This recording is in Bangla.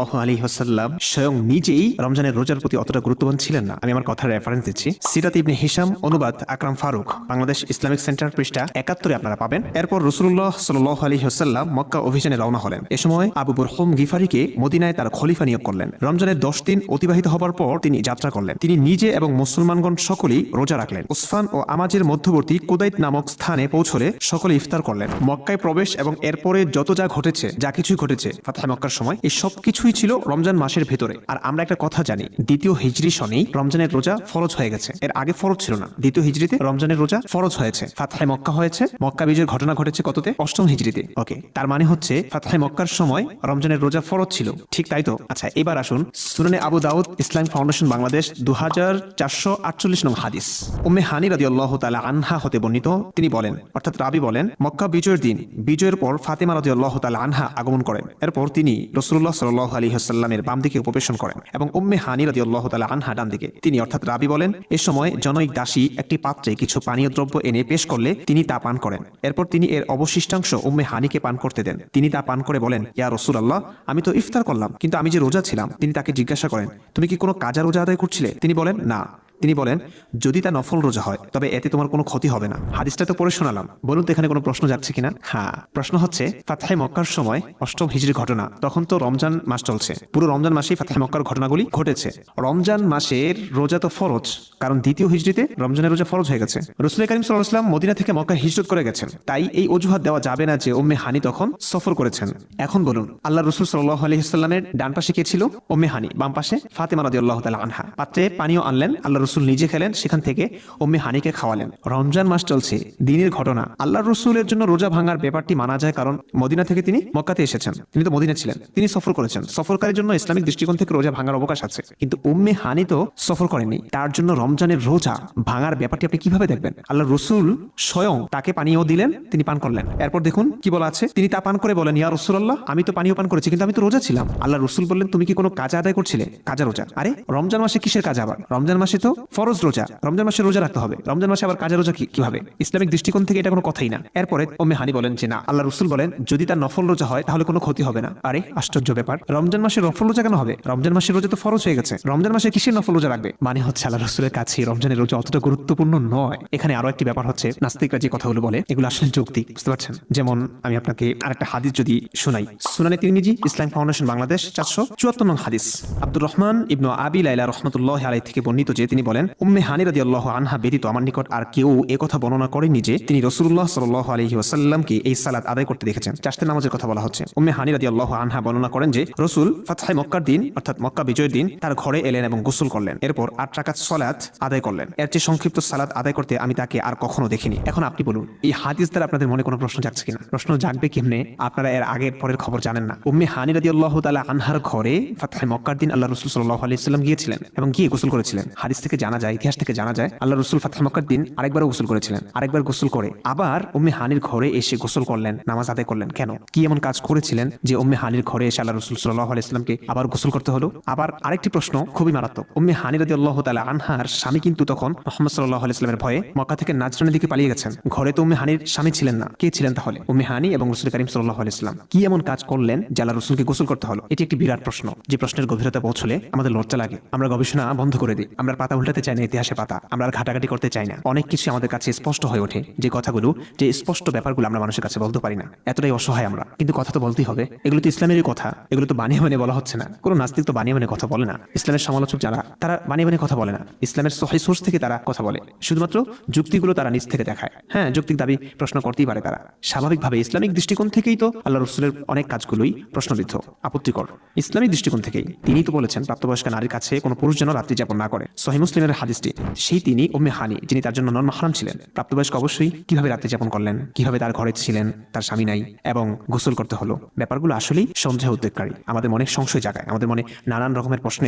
সাল্লাল্লাহু আলাইহি ওয়াসাল্লাম স্বয়ং নিজেই রমজানের রোজার প্রতি অতটা গুরুত্ববান ছিলেন না। আমি আমার কথার রেফারেন্স দিচ্ছি, সিরাত ইবনে হিশাম, অনুবাদ আকরাম ফারুক, বাংলাদেশ ইসলামিক সেন্টার, পৃষ্ঠা 71 আপনারা পাবেন। এরপর রাসূলুল্লাহ সাল্লাল্লাহু আলাইহি ওয়াসাল্লাম মক্কা অভিযানে রওনা হলেন। এ সময় আবু বুরহুম গিফারিকে মদিনায় তার খলিফা নিয়োগ করলেন। রমজানের 10 দিন অতিবাহিত হবার পর তিনি যাত্রা করলেন। তিনি নিজে এবং মুসলমানগণ সকলেই রোজা রাখলেন। উসফান ও আমাজের মধ্যবর্তী কুদাইত নামক স্থানে পৌঁছলে সকলে ইফতার করলেন। মক্কায় প্রবেশ এবং এরপরে যত যা ঘটেছে, যা কিছুই ঘটেছে ফাতহে মক্কার সময়, এই সব কিছুই ছিল রমজান মাসের ভেতরে। আর আমরা একটা কথা জানি, দ্বিতীয় হিজরি সনেই রমজানের রোজা ফরজ হয়ে গেছে। এর আগে ফরজ ছিল না, দ্বিতীয় হিজরিতে রমজানের রোজা ফরজ হয়েছে। ফাতহে মক্কা হয়েছে, মক্কা বিজয়ের ঘটনা ঘটেছে কততে? 8ম হিজরিতে। ওকে, তার মানে হচ্ছে ফাতহে মক্কার সময় রমজানের রোজা ফরজ ছিল, ঠিক তাই তো? আচ্ছা, এবার আসুন সুনানে আবু দাউদ ইসলামিক ফাউন্ডেশন বাংলাদেশ 2448 নং হাদিস, উম্মে হানি রাদিয়াল্লাহু তাআলা আনহা হতে বর্ণিত। তিনি বলেন, অর্থাৎ রাবী বলেন, মক্কা বিজয়ের দিন বিজয়ের পর ফাতেমা রাদিয়াল্লাহু তাআলা আনহা আগমন করেন। এরপর তিনি রাসূলুল্লাহ সাল্লাল্লাহু আলাইহি ওয়াসাল্লামের বাম দিকে উপবেশন করেন এবং উম্মে হানি রাদিয়াল্লাহু তাআলা আনহা ডান দিকে। তিনি অর্থাৎ রাবী বলেন, এ সময় জনৈক দাসী একটি পাত্রে কিছু পানীয় দ্রব্য এনে পেশ করলে তিনি তা পান করেন। এরপর তিনি এর অবশিষ্টাংশ উম্মে হানিকে পান করতে দেন। তিনি তা পান করে বলেন, ইয়া রাসূলুল্লাহ, আমি তো ইফতার করলাম, কিন্তু আমি যে রোজা ছিলাম। তিনি তাকে জিজ্ঞাসা করেন, তুমি কি কোনো কাজা রোজা আদায় করছিলে? তিনি বলেন, না। তিনি বলেন, যদি তা নফল রোজা হয় তবে এতে তোমার কোনো ক্ষতি হবে না। হাদিসটা তো পড়ে শোনালাম, বলুন তো এখানে কোনো প্রশ্ন যাচ্ছে কিনা? হ্যাঁ, প্রশ্ন হচ্ছে ফাতহে মক্কার সময় 8ম হিজরির ঘটনা, তখন তো রমজান মাস চলছে। পুরো রমজান মাসেই ফাতহে মক্কার ঘটনাগুলি ঘটেছে। রমজান মাসের রোজা তো ফরজ, কারণ দ্বিতীয় হিজরিতে রমজানের রোজা ফরজ হয়ে গেছে। রাসূল করিম সাল্লাল্লাহু আলাইহি ওয়াসাল্লাম মদিনা থেকে মক্কা হিজরত করে গেছেন, তাই এই অজুহাত দেওয়া যাবে না যে উম্মে হানি তখন সফর করেছেন। এখন বলুন, আল্লাহ রাসূল সাল্লাল্লাহু আলাইহি ওয়াসাল্লামের ডান পাশে কে ছিল? উম্মে হানি, বাম পাশে ফাতেমা রাদিয়াল্লাহু তাআলা আনহা। পাত্রে পানীয় আনলেন, আল্লাহ রাসূল নিজে খেলেন, সেখান থেকে উম্মে হানিকে খাওয়ালেন। রমজান মাস চলছে, দিনের ঘটনা। আল্লাহ রাসূলের জন্য রোজা ভাঙার ব্যাপারটি মানা যায়, কারণ মদিনা থেকে তিনি মক্কাতে এসেছেন। তিনি তো মদিনা ছিলেন, তিনি সফর করেছেন। সফরকারীর জন্য ইসলামিক দৃষ্টিকোণ থেকে রোজা ভাঙার অবকাশ আছে, কিন্তু উম্মে হানি তো সফর করেননি। তার জন্য রমজানের রোজা ভাঙার ব্যাপারটি আপনি কিভাবে দেখবেন? আল্লাহ রাসূল স্বয়ং তাকে পানীয় দিলেন, তিনি পান করলেন। এরপর দেখুন কি বলা আছে, তিনি তা পান করে বলেন, ইয়া রাসূলুল্লাহ, আমি তো পানীয় পান করেছি, কিন্তু আমি তো রোজা ছিলাম। আল্লাহ রাসূল বললেন, তুমি কি কোনো কাজা আদায় করছিলে? কাজা রোজা? আরে রমজান মাসে কিসের কাজা? আবার রমজান মাসে তো ফরজ রোজা, রমজান মাসে রোজা রাখতে হবে। রমজান মাসে আবার কাজা রোজা কিভাবে? ইসলামিক দৃষ্টিকোণ থেকে এটা কোনো কথাই না। এরপরে উম্মে হানি বলেন যে না, আল্লাহ রাসূল বলেন যদি তার নফল রোজা হয় তাহলে কোনো ক্ষতি হবে না। আরে আশ্চর্য ব্যাপার, রমজান মাসে নফল রোজা কেন হবে? রমজান মাসের রোজা তো ফরজ হয়ে গেছে, রমজান মাসে কিসের নফল রোজা রাখবে? মানে হচ্ছে আল্লাহ রাসূলের কাছে রমজানের রোজা অতটা গুরুত্বপূর্ণ নয়। এখানে আরো একটি ব্যাপার হচ্ছে, নাস্তিকরা যে কথাগুলো বলে এগুলো আসলে যৌক্তিক, বুঝতে পারছেন? যেমন আমি আপনাকে আরেকটা হাদিস যদি শোনাই, সুনানে তিরমিজি ইসলামিক ফাউন্ডেশন বাংলাদেশ 474 নং হাদিস, আব্দুর রহমান ইবনু আবি লাইলা রাহমাতুল্লাহি আলাইহি থেকে বর্ণিত যে তিনি বলেন, উম্মে হানি রাদিয়াল্লাহু আনহা ব্যতীত আমার নিকট আর কেউ একথা বর্ণনা করেনি যে তিনি রাসূলুল্লাহ সাল্লাল্লাহু আলাইহি ওয়াসাল্লামকে এই সালাত আদায় করতে দেখেছেন। চারটি নামাজের কথা বলা হচ্ছে। উম্মে হানি রাদিয়াল্লাহু আনহা বর্ণনা করেন যে রাসূল ফাতহে মক্কার দিন, অর্থাৎ মক্কা বিজয়ের দিন তার ঘরে এলেন এবং গোসল করলেন। এরপর 8 রাকাত সালাত আদায় করলেন। এর চেয়ে সংক্ষিপ্ত সালাত আদায় করতে আমি তাকে আর কখনো দেখিনি। এখন আপনি বলুন, এই হাদিস দ্বারা আপনাদের মনে কোনো প্রশ্ন জাগছে কিনা? প্রশ্ন জাগবে কেমনে? আপনারা এর আগের পরের খবর জানেন না। উম্মে হানি রাদিয়াল্লাহু তাআলা আনহার ঘরে ফাতহে মক্কার দিন আল্লাহ রাসূল সাল্লাল্লাহু আলাইহি ওয়াসাল্লাম গিয়েছিলেন এবং গিয়ে গোসল করেছিলেন। হাদিস থেকে জানা যায়, ইতিহাস থেকে জানা যায়, আল্লাহ রাসূল ফাতহে মক্কার দিন আরেকবার গোসল করেছিলেন। আরেকবার গোসল করে আবার উম্মে হানির ঘরে এসে গোসল করলেন, নামাজ আদায় করলেন। কেন? কি এমন কাজ করেছিলেন যে উম্মে হানির ঘরে এসে আল্লাহ রাসূল সাল্লাল্লাহু আলাইহি ওয়াসাল্লামকে আবার গোসল করতে হলো? আবার আরেকটি প্রশ্ন খুবই মারাত্মক, উম্মে হানি রাদিয়াল্লাহু তাআলা আনহার স্বামী কিন্তু তখন মুহাম্মদ সাল্লাল্লাহু আলাইহি ওয়াসাল্লামের ভয়ে মক্কা থেকে নাজরানের দিকে পালিয়ে গেছেন। ঘরে তো উম্মে হানির স্বামী ছিলেন না, কে ছিলেন তাহলে? উম্মে হানি এবং রাসূল করিম সাল্লাল্লাহু আলাইহি ওয়াসাল্লাম। কি এমন কাজ করলেন যে আল্লাহ রাসূলকে গোসল করতে হলো? এটি একটি বিরাট প্রশ্ন, যে প্রশ্নের গভীরতা পৌঁছলে আমাদের লজ্জা লাগে। আমরা গবেষণা বন্ধ করে দিই, আমরা পাতা উল্টাতে চাই না, ইতিহাসে পাতা আমরা আর ঘাটাঘাটি করতে চাই না। অনেক কিছু আমাদের কাছে স্পষ্ট হয়ে ওঠে, যে কথাগুলো, যে স্পষ্ট ব্যাপারগুলো আমরা মানুষের কাছে বলতে পারি না। এতটাই অসহায় আমরা, কিন্তু কথা তো বলতেই হবে। এগুলো তো ইসলামেরই কথা, এগুলো তো বানিয়ে বানিয়ে বলা হচ্ছে না। কোনো নাস্তিক তো বানিয়ে বানিয়ে কথা বলে না। ইসলামের সমালোচক যারা, তারা বানিয়ে বানিয়ে কথা বলে না। ইসলামের সহিহ সোর্স থেকে তারা কথা বলে, শুধুমাত্র যুক্তিগুলো তারা নিজ থেকে দেখায়। হ্যাঁ, যৌক্তিক দাবি প্রশ্ন করতেই পারে তারা। স্বাভাবিকভাবে ইসলামিক দৃষ্টিকোণ থেকেই তো আল্লাহ রাসূলের অনেক কাজগুলোই প্রশ্নবিদ্ধ, আপত্তিকর। ইসলামিক দৃষ্টিকোণ থেকেই তিনি তো বলেছেন প্রাপ্তবয়স্ক নারীর কাছে কোনো পুরুষ যেন রাত্রি যাপন না করে। সহিহ মুসলিমের হাদিসটি, সেই তিনি উম্মে হানি, যিনি তার জন্য নন মাহরাম ছিলেন, প্রাপ্তবয়স্ক অবশ্যই কিভাবে রাত্রি যাপন করলেন, কিভাবে তার ঘরে ছিলেন, তার স্বামী নাই এবং গোসল করতে হলো। ব্যাপারগুলো আসলেই সন্দেহ উদ্বেগকারী, আমাদের মনে সংশয় জাগায়, আমাদের মনে নানান রকমের প্রশ্ন